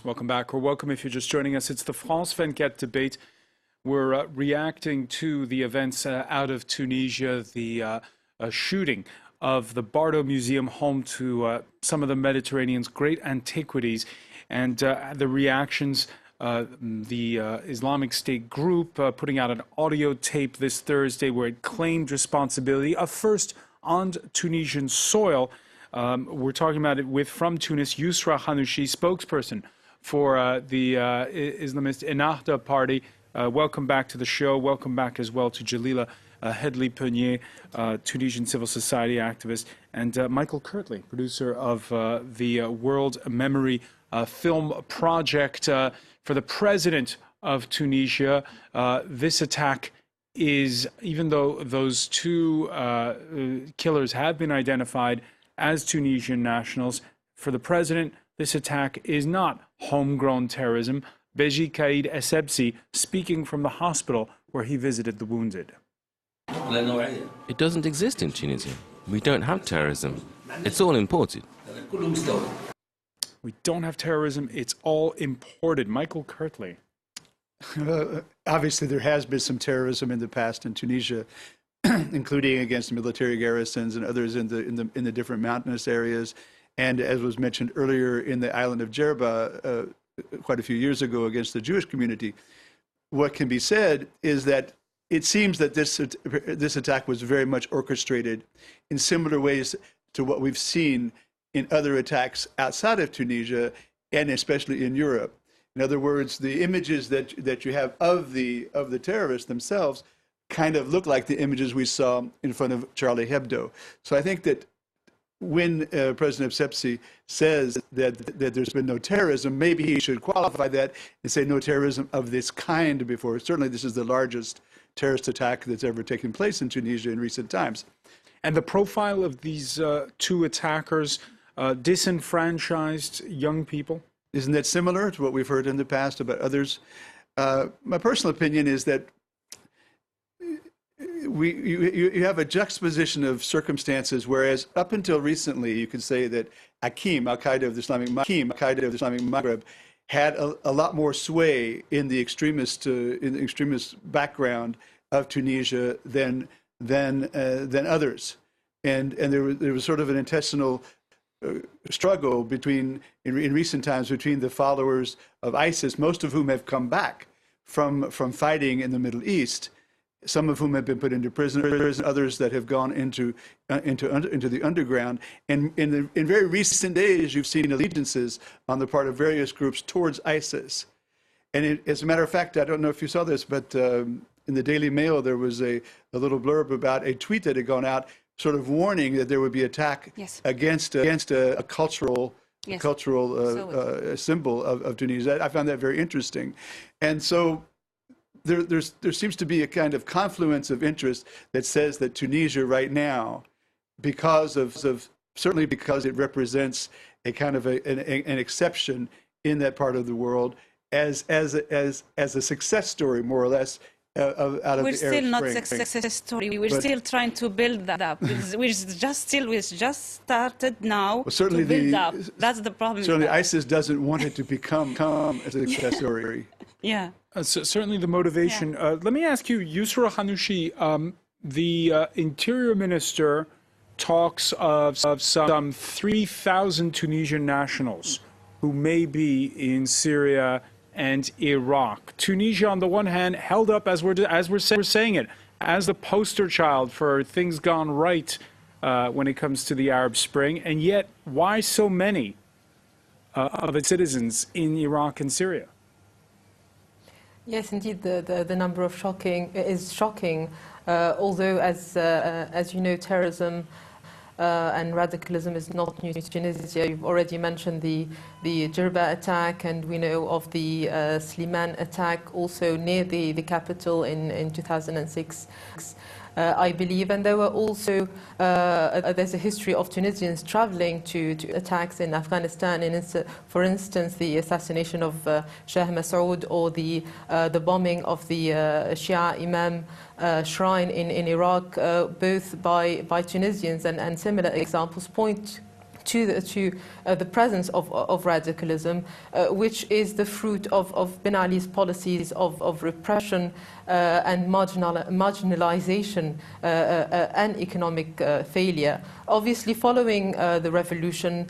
Welcome back, or welcome if you're just joining us. It's the France 24 debate. We're reacting to the events out of Tunisia, the shooting of the Bardo Museum, home to some of the Mediterranean's great antiquities, and the reactions. The Islamic State group putting out an audio tape this Thursday where it claimed responsibility, a first on Tunisian soil. We're talking about it from Tunis, Yousra Hanouchi, spokesperson for the Islamist Ennahda party. Welcome back to the show. Welcome back as well to Jalila Hedley-Penier, Tunisian civil society activist, and Michael Kirtley, producer of the World Memory film project. For the president of Tunisia, this attack is, even though those two killers have been identified as Tunisian nationals, for the president, this attack is not homegrown terrorism. Beji Kaid Essebsi, speaking from the hospital where he visited the wounded. It doesn't exist in Tunisia. We don't have terrorism. It's all imported. We don't have terrorism. It's all imported. Michael Kirtley. Obviously, there has been some terrorism in the past in Tunisia, including against military garrisons and others in the different mountainous areas. And as was mentioned earlier, in the island of Djerba, quite a few years ago, against the Jewish community. What can be said is that it seems that this attack was very much orchestrated in similar ways to what we've seen in other attacks outside of Tunisia, and especially in Europe. In other words, the images that you have of the terrorists themselves kind of look like the images we saw in front of Charlie Hebdo. So I think that when President Essebsi says that there's been no terrorism, maybe he should qualify that and say no terrorism of this kind before. Certainly this is the largest terrorist attack that's ever taken place in Tunisia in recent times. And the profile of these two attackers, disenfranchised young people? Isn't that similar to what we've heard in the past about others? My personal opinion is that you have a juxtaposition of circumstances, whereas up until recently, you could say that Akim, Al-Qaeda of the Islamic Maghreb, had a lot more sway in the extremist background of Tunisia than others, and there was sort of an intestinal struggle in recent times between the followers of ISIS, most of whom have come back from fighting in the Middle East. Some of whom have been put into prison, others that have gone into the underground. And in very recent days, you've seen allegiances on the part of various groups towards ISIS. And as a matter of fact, I don't know if you saw this, but in the Daily Mail, there was a little blurb about a tweet that had gone out sort of warning that there would be attack against a cultural symbol of Tunisia. I found that very interesting. And so there seems to be a kind of confluence of interest that says that Tunisia right now, certainly because it represents a kind of an exception in that part of the world, as a success story, more or less, out of the Arab Spring. We're still not a success story. We're still trying to build that up. We just started now to build up. That's the problem. Certainly, ISIS doesn't want it to become a success story. Yeah. So certainly the motivation. Yeah. Let me ask you, Yousra Hanouchi, the Interior Minister talks of some 3,000 Tunisian nationals who may be in Syria and Iraq. Tunisia, on the one hand, held up, as we're saying it, as the poster child for things gone right when it comes to the Arab Spring, and yet why so many of its citizens in Iraq and Syria? Yes, indeed, the number of is shocking. Although, as you know, terrorism and radicalism is not new to Tunisia. You've already mentioned the Djerba attack, and we know of the Slimane attack, also near the capital in 2006. I believe, and there were also there's a history of Tunisians traveling to attacks in Afghanistan, and for instance the assassination of Shah Massoud, or the bombing of the Shia Imam shrine in Iraq, both by Tunisians, and similar examples point the presence of radicalism, which is the fruit of Ben Ali's policies of repression and marginalization and economic failure. Obviously, following the revolution,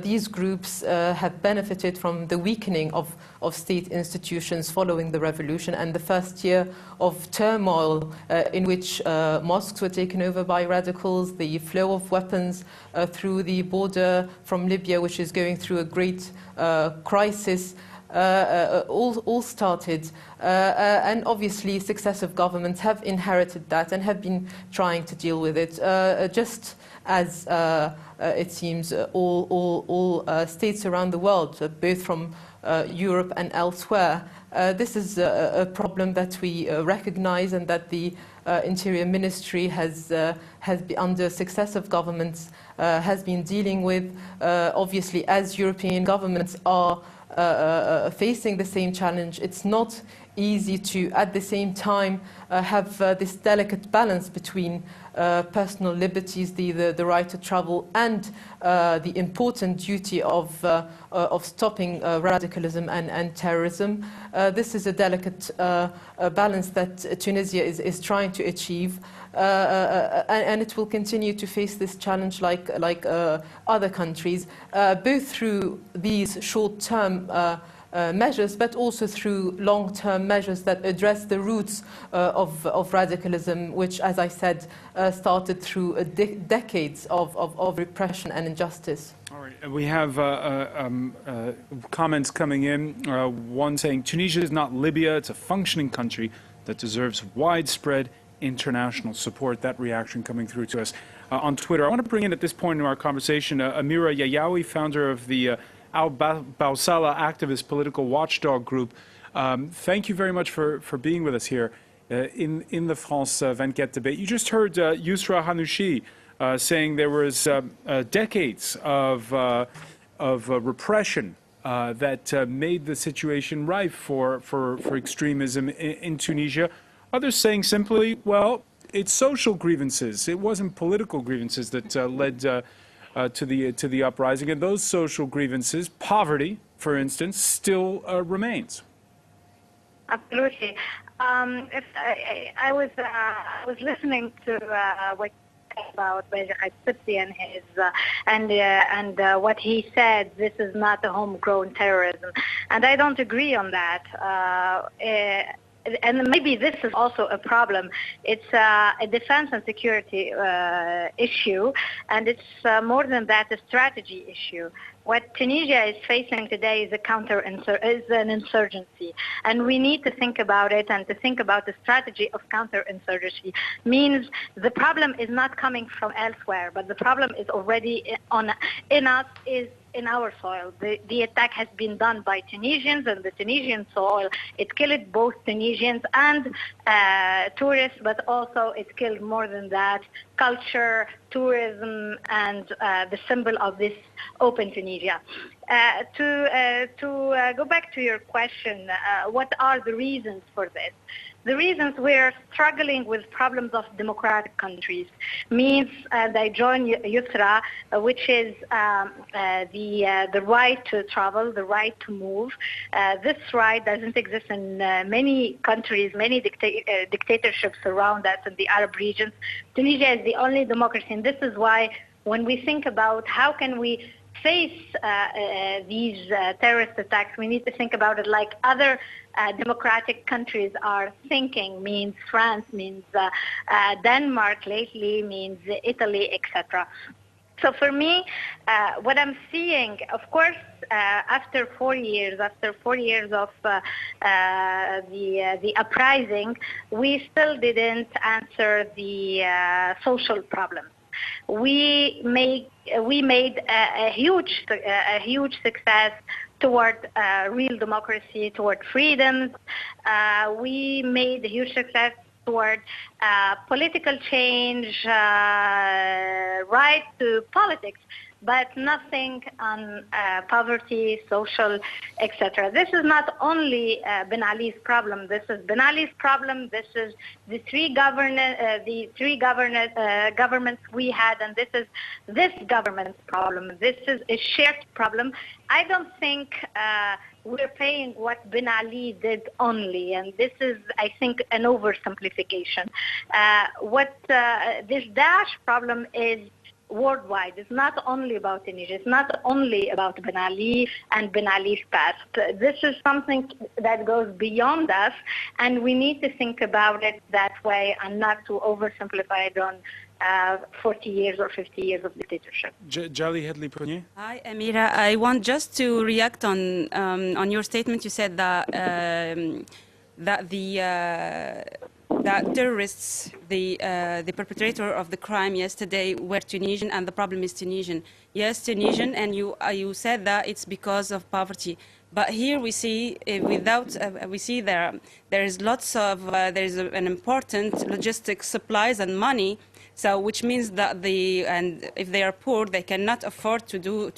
these groups have benefited from the weakening of state institutions following the revolution and the first year of turmoil in which mosques were taken over by radicals, the flow of weapons through the border from Libya, which is going through a great crisis, all started. And obviously successive governments have inherited that and have been trying to deal with it, just as it seems all states around the world, both from Europe and elsewhere. This is a problem that we recognize and that the Interior Ministry has under successive governments has been dealing with. Obviously, as European governments are facing the same challenge, it's not easy to, at the same time, have this delicate balance between personal liberties, the right to travel, and the important duty of stopping radicalism and terrorism. This is a delicate balance that Tunisia is trying to achieve, and it will continue to face this challenge like other countries, both through these short-term measures, but also through long-term measures that address the roots of radicalism, which, as I said, started through decades of repression and injustice. All right. We have comments coming in. One saying, Tunisia is not Libya. It's a functioning country that deserves widespread international support. That reaction coming through to us on Twitter. I want to bring in at this point in our conversation Amira Yayawi, founder of the Al-Bawsala activist political watchdog group. Thank you very much for being with us here in the France 24 debate. You just heard Yusra Hanouchi saying there was decades of repression that made the situation rife for extremism in Tunisia. Others saying simply, well, it's social grievances. It wasn't political grievances that led to the uprising, and those social grievances, poverty, for instance, still remains. Absolutely. If I was listening to what about Beji Sipsi and his and what he said. This is not a homegrown terrorism, and I don't agree on that. And maybe this is also a problem. It's a defense and security issue, and it's more than that, a strategy issue. What Tunisia is facing today is an insurgency, and we need to think about it, and to think about the strategy of counterinsurgency means the problem is not coming from elsewhere, but the problem is already in us, is in our soil. The attack has been done by Tunisians, and the Tunisian soil, it killed both Tunisians and tourists, but also it killed more than that, culture, tourism, and the symbol of this open Tunisia. To go back to your question, what are the reasons for this? The reasons we're struggling with problems of democratic countries means, and I join Yusra, which is the right to travel, the right to move. This right doesn't exist in many countries, many dictatorships around us in the Arab regions. Tunisia is the only democracy, and this is why when we think about how can we face these terrorist attacks, we need to think about it like other democratic countries are thinking, means France, means Denmark lately, means Italy, etc. So for me, what I'm seeing, of course, after 4 years of the uprising, we still didn't answer the social problems. We made a huge success toward real democracy, toward freedoms. We made a huge success toward political change, right to politics, but nothing on poverty, social, etc. This is not only Ben Ali's problem. This is Ben Ali's problem. This is the three governments we had, and this is this government's problem. This is a shared problem. I don't think we're paying what Ben Ali did only, and this is, I think, an oversimplification. This Daesh problem is worldwide. It's not only about Tunisia. It's not only about Ben Ali and Ben Ali's past. This is something that goes beyond us, and we need to think about it that way and not to oversimplify it on 40 years or 50 years of dictatorship. Jali Hedley-Prunier. Hi, Amira. I want just to react on your statement. You said that that terrorists, the perpetrator of the crime yesterday, were Tunisian, and the problem is Tunisian. Yes, Tunisian, and you said that it's because of poverty. But here we see, we see there is lots of there is an important logistics, supplies, and money. So, which means that if they are poor, they cannot afford to do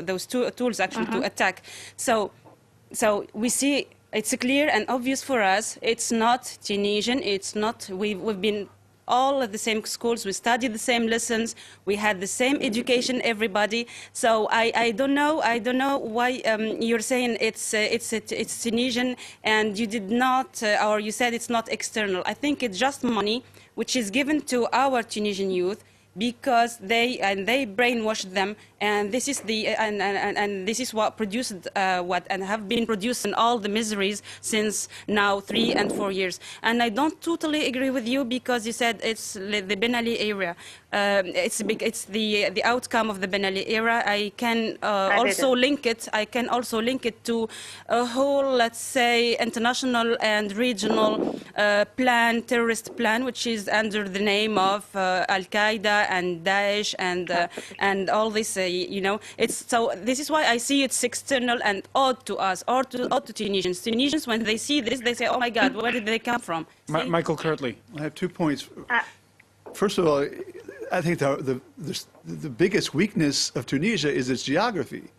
those tools actually to attack. So we see. It's clear and obvious for us. It's not Tunisian. It's not. We've been all at the same schools. We studied the same lessons. We had the same education. Everybody. So I don't know. I don't know why you're saying it's Tunisian and you did not, or you said it's not external. I think it's just money which is given to our Tunisian youth, because they brainwashed them, and this is this is what produced and have been producing all the miseries since now 3 and 4 years. And I don't totally agree with you, because you said it's the Ben Ali era. It's the outcome of the Ben Ali era. I can also link it. I can also link it to a whole, let's say, international and regional terrorist plan, which is under the name of Al Qaeda and Daesh and all this. So this is why I see it's external and odd to us, or odd to Tunisians. Tunisians, when they see this, they say, "Oh my God, where did they come from?" Michael Kirtley. I have 2 points. First of all, I think the biggest weakness of Tunisia is its geography.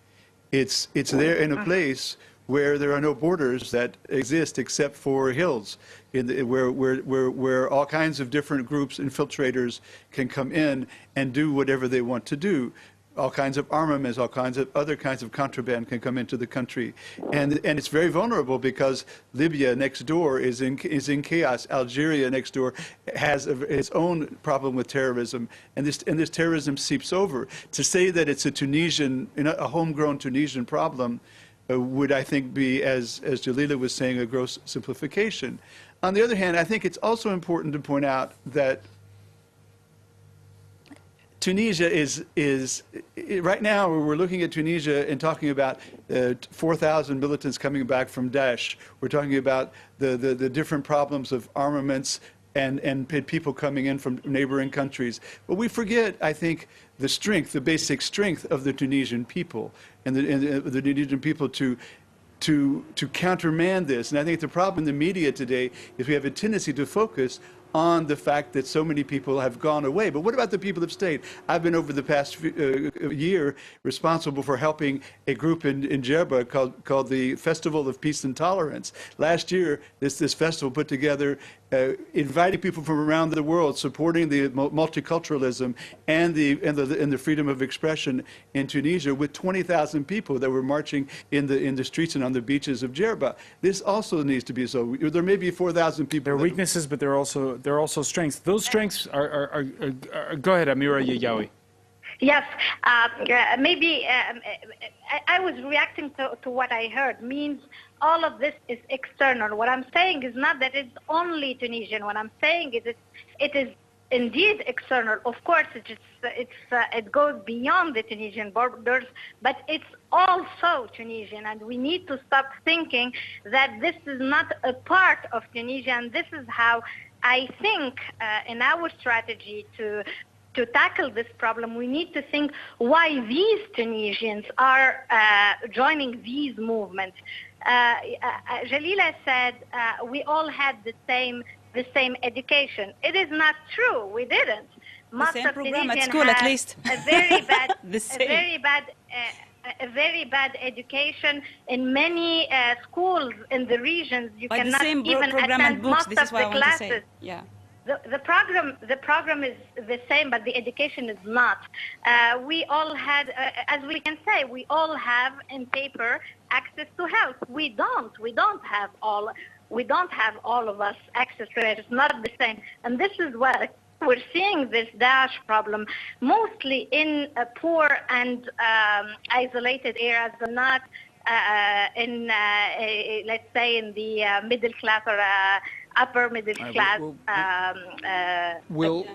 It's there in a place where there are no borders that exist except for hills, where all kinds of different groups, infiltrators, can come in and do whatever they want to do. All kinds of armaments, all kinds of other kinds of contraband can come into the country, and it's very vulnerable because Libya next door is in chaos. Algeria next door has its own problem with terrorism, and this terrorism seeps over. To say that it's a homegrown Tunisian problem would, I think, be, as Jalila was saying, a gross simplification. On the other hand, I think it's also important to point out that Tunisia is right now, we're looking at Tunisia and talking about 4,000 militants coming back from Daesh. We're talking about the different problems of armaments and people coming in from neighboring countries. But we forget, I think, the basic strength of the Tunisian people and the Tunisian people to countermand this. And I think the problem in the media today is we have a tendency to focus on the fact that so many people have gone away. But what about the people of state? I've been over the past year responsible for helping a group in Djerba called the Festival of Peace and Tolerance. Last year, this festival put together, inviting people from around the world, supporting the multiculturalism and the freedom of expression in Tunisia, with 20,000 people that were marching in the streets and on the beaches of Djerba. This also needs to be so. There may be 4,000 people. There are weaknesses, but there are also strengths. Those strengths are go ahead, Amira Yayawi. Yes, maybe I was reacting to what I heard. Means all of this is external. What I'm saying is not that it's only Tunisian. What I'm saying is it is indeed external. Of course, it goes beyond the Tunisian borders, but it's also Tunisian, and we need to stop thinking that this is not a part of Tunisia. And this is how I think in our strategy to tackle this problem, we need to think why these Tunisians are joining these movements. Jalila said we all had the same the same education. It is not true. We didn't. The same program at school, at least. A very bad, The same. a very bad education in many schools in the regions. You But the cannot same even program attend and books, most this of is what the I want classes. to say. Yeah. The program is the same, but the education is not. We all had, as we can say, we all have in paper access to health. We don't have all of us access to it. It's not the same. And this is what we're seeing, this Daesh problem, mostly in poor and isolated areas, and not in, let's say, in the middle class or upper middle class we'll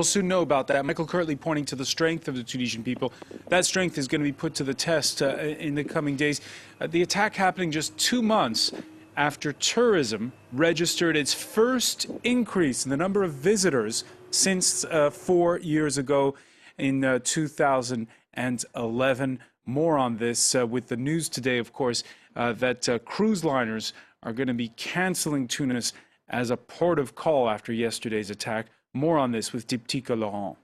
soon know about that. Michael Kirtley pointing to the strength of the Tunisian people. That strength is going to be put to the test in the coming days. The attack happening just 2 months after tourism registered its first increase in the number of visitors since 4 years ago in 2011. More on this with the news today, of course, that cruise liners are going to be cancelling Tunis as a port of call after yesterday's attack. More on this with Diptyque Laurent.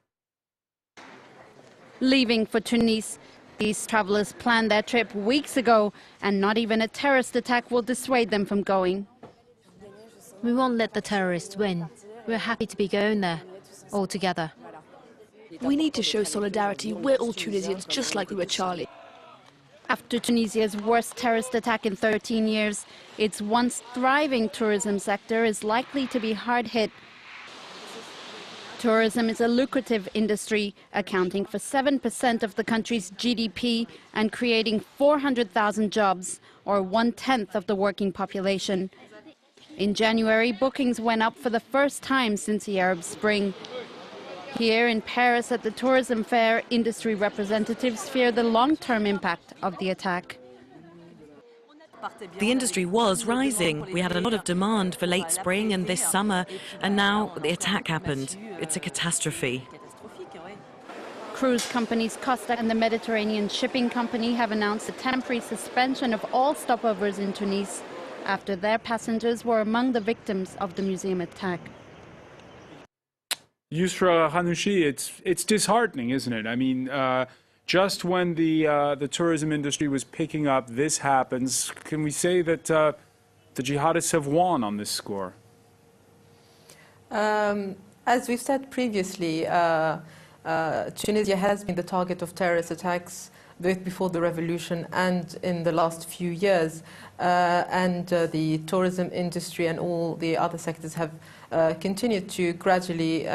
Leaving for Tunis, these travelers planned their trip weeks ago, and not even a terrorist attack will dissuade them from going. We won't let the terrorists win. We're happy to be going there, all together. We need to show solidarity. We're all Tunisians, just like we were Charlie. After Tunisia's worst terrorist attack in 13 years, its once thriving tourism sector is likely to be hard hit. Tourism is a lucrative industry, accounting for 7% of the country's GDP and creating 400,000 jobs, or 1/10 of the working population. In January, bookings went up for the first time since the Arab Spring. Here in Paris at the tourism fair, industry representatives fear the long-term impact of the attack. The industry was rising. We had a lot of demand for late spring and this summer, and now the attack happened. It's a catastrophe. Cruise companies Costa and the Mediterranean Shipping Company have announced a temporary suspension of all stopovers in Tunis after their passengers were among the victims of the museum attack. Yusra Hanouchi, it's disheartening, isn't it? I mean, just when the tourism industry was picking up, this happens. Can we say that the jihadists have won on this score? As we've said previously, Tunisia has been the target of terrorist attacks both before the revolution and in the last few years. The tourism industry and all the other sectors have continued to gradually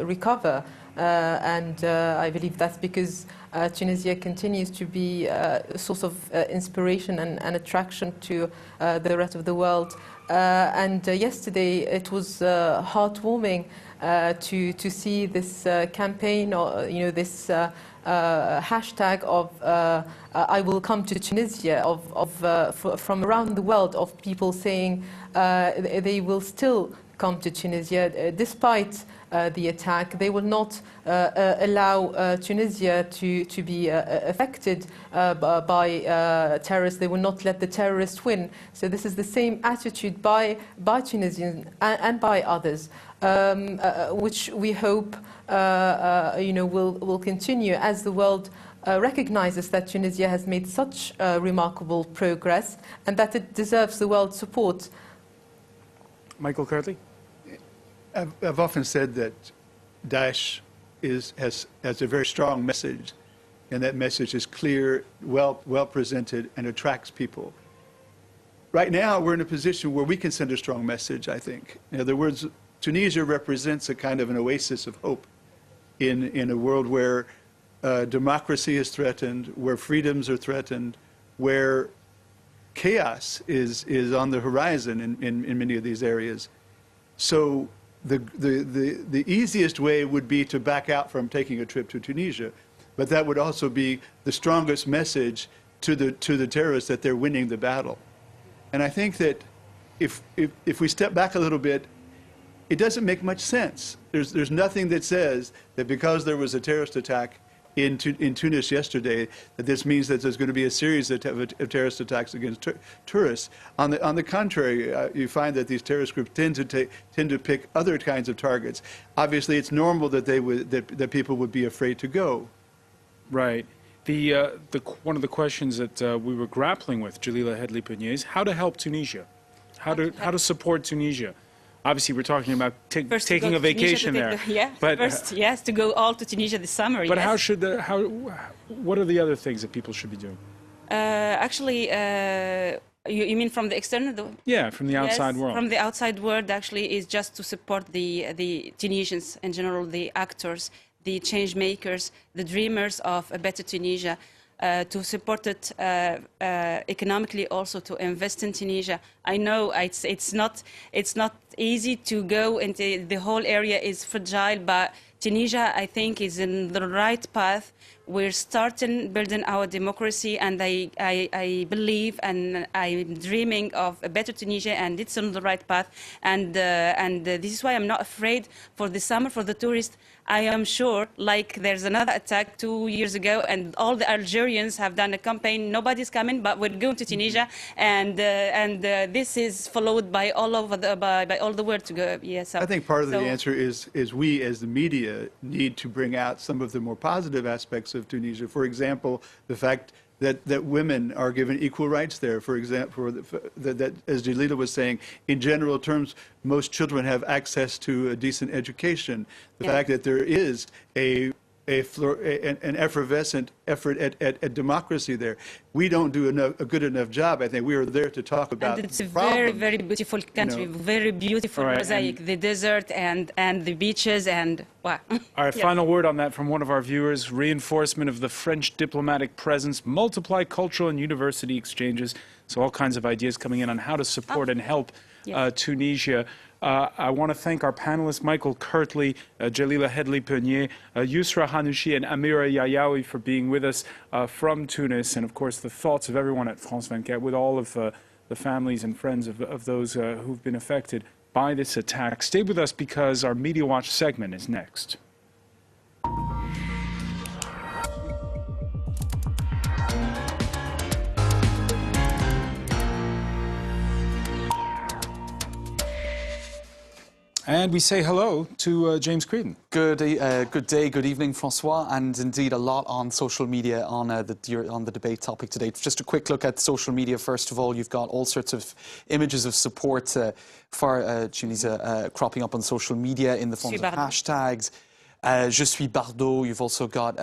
recover. I believe that's because Tunisia continues to be a source of inspiration and attraction to the rest of the world. Yesterday it was heartwarming to see this campaign, or this hashtag of I will come to Tunisia from around the world, of people saying they will still come to Tunisia despite the attack. They will not allow Tunisia to be affected by terrorists. They will not let the terrorists win. So this is the same attitude by Tunisians and by others, which we hope will continue as the world recognizes that Tunisia has made such remarkable progress and that it deserves the world's support. Michael Kirtley? I've often said that Daesh has a very strong message, and that message is clear, well presented, and attracts people. Right now, we're in a position where we can send a strong message, I think. In other words, Tunisia represents a kind of an oasis of hope in a world where democracy is threatened, where freedoms are threatened, where chaos is on the horizon in many of these areas. So the easiest way would be to back out from taking a trip to Tunisia, but that would also be the strongest message to the terrorists that they're winning the battle. And I think that if we step back a little bit, it doesn't make much sense. There's nothing that says that because there was a terrorist attack, in Tunis yesterday, that this means that there's going to be a series of terrorist attacks against tourists. On the contrary, you find that these terrorist groups tend to pick other kinds of targets. Obviously, it's normal that that people would be afraid to go. Right. One of the questions that we were grappling with, Jalila Hedley-Pugnier, is how to help Tunisia, how to support Tunisia. Obviously, we're talking about taking a vacation there. But first, yes, to go all to Tunisia this summer. But yes. what are the other things that people should be doing? Actually, you mean from the external? Yeah, from the outside world. From the outside world, actually, is just to support the Tunisians in general, the actors, the change makers, the dreamers of a better Tunisia. To support it economically, also to invest in Tunisia. I know it's not easy to go into the whole area is fragile, but Tunisia, I think, is in the right path. We're starting building our democracy, and I believe and I'm dreaming of a better Tunisia, and it's on the right path. And this is why I'm not afraid for the summer, for the tourists. I am sure, like there's another attack 2 years ago, and all the Algerians have done a campaign. Nobody's coming, but we're going to Tunisia, and this is followed by all over by all the world to go. Yes, I think part of the answer is we as the media need to bring out some of the more positive aspects of Tunisia. For example, the fact that women are given equal rights there. For example, that as Jalila was saying, in general terms, most children have access to a decent education. The fact that there is an effervescent effort at democracy there. We don't do a good enough job. I think we are there to talk about. And it's a very, very beautiful country, very beautiful mosaic, the desert and the beaches and wow. All right, final word on that from one of our viewers: reinforcement of the French diplomatic presence, multiply cultural and university exchanges. So all kinds of ideas coming in on how to support and help Tunisia. I want to thank our panelists, Michael Kirtley, Jalila Hedley-Pugnier, Yusra Hanouchi, and Amira Yayaoui for being with us from Tunis, and of course the thoughts of everyone at France 24 with all of the families and friends of those who've been affected by this attack. Stay with us because our Media Watch segment is next. And we say hello to James Creedon. Good day, good evening, Francois, and indeed a lot on social media on the debate topic today. Just a quick look at social media. First of all, you've got all sorts of images of support for Tunisia cropping up on social media in the form of hashtags. Je suis Bardo, you've also got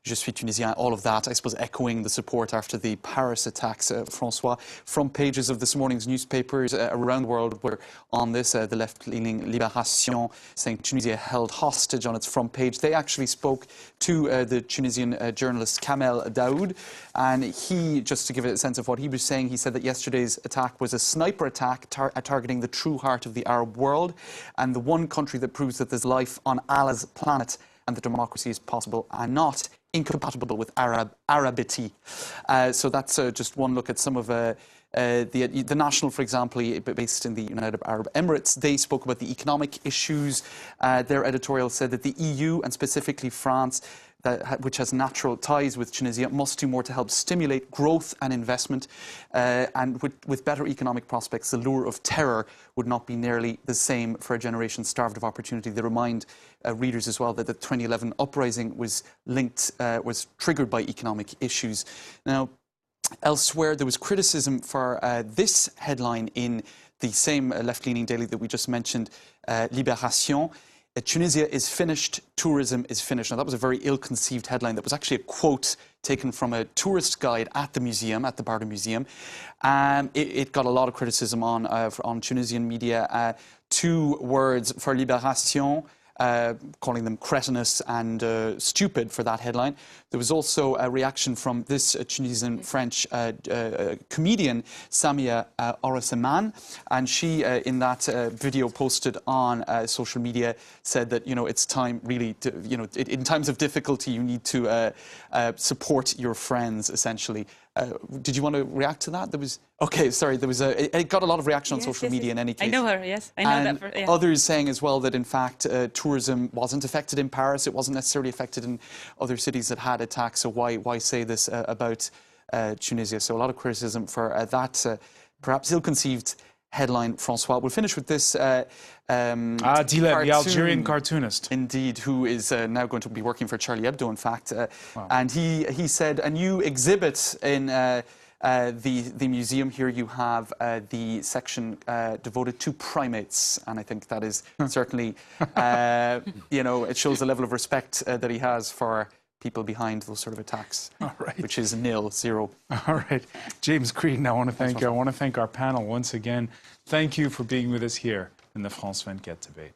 Je suis Tunisien, all of that, I suppose, echoing the support after the Paris attacks, Francois. Front pages of this morning's newspapers around the world were on this, the left-leaning Libération saying Tunisia held hostage on its front page. They actually spoke to the Tunisian journalist Kamel Daoud, and he, just to give it a sense of what he was saying, he said that yesterday's attack was a sniper attack targeting the true heart of the Arab world, and the one country that proves that there's life on Allah's planet and that democracy is possible and not incompatible with Arabity. So that's just one look at some of the National, for example, based in the United Arab Emirates. They spoke about the economic issues. Their editorial said that the EU, and specifically France, which has natural ties with Tunisia, must do more to help stimulate growth and investment. And with better economic prospects, the lure of terror would not be nearly the same for a generation starved of opportunity. They remind readers as well that the 2011 uprising was triggered by economic issues. Now, elsewhere, there was criticism for this headline in the same left-leaning daily that we just mentioned, Libération. Tunisia is finished, tourism is finished. Now, that was a very ill-conceived headline. That was actually a quote taken from a tourist guide at the museum, at the Bardo Museum. It got a lot of criticism on Tunisian media. 2 words for Libération, calling them cretinous and stupid for that headline. There was also a reaction from this Tunisian French comedian, Samia Oraseman, and she, in that video posted on social media, said that, it's time really to, in times of difficulty, you need to support your friends, essentially. Did you want to react to that? There was it got a lot of reaction on social media in any case. I know her. Yes, I know and that. Yeah. Others saying as well that in fact tourism wasn't affected in Paris. It wasn't necessarily affected in other cities that had attacks. So why say this about Tunisia? So a lot of criticism for that perhaps ill-conceived headline, Francois. We'll finish with this. Dilem, the Algerian cartoonist. Indeed, who is now going to be working for Charlie Hebdo, in fact. And he said, a new exhibit in the museum here, you have the section devoted to primates. And I think that is certainly, it shows the level of respect that he has for people behind those sort of attacks, which is 0. All right. James Creedon, I want to thank you. I want to thank our panel once again. Thank you for being with us here in the France 24 debate.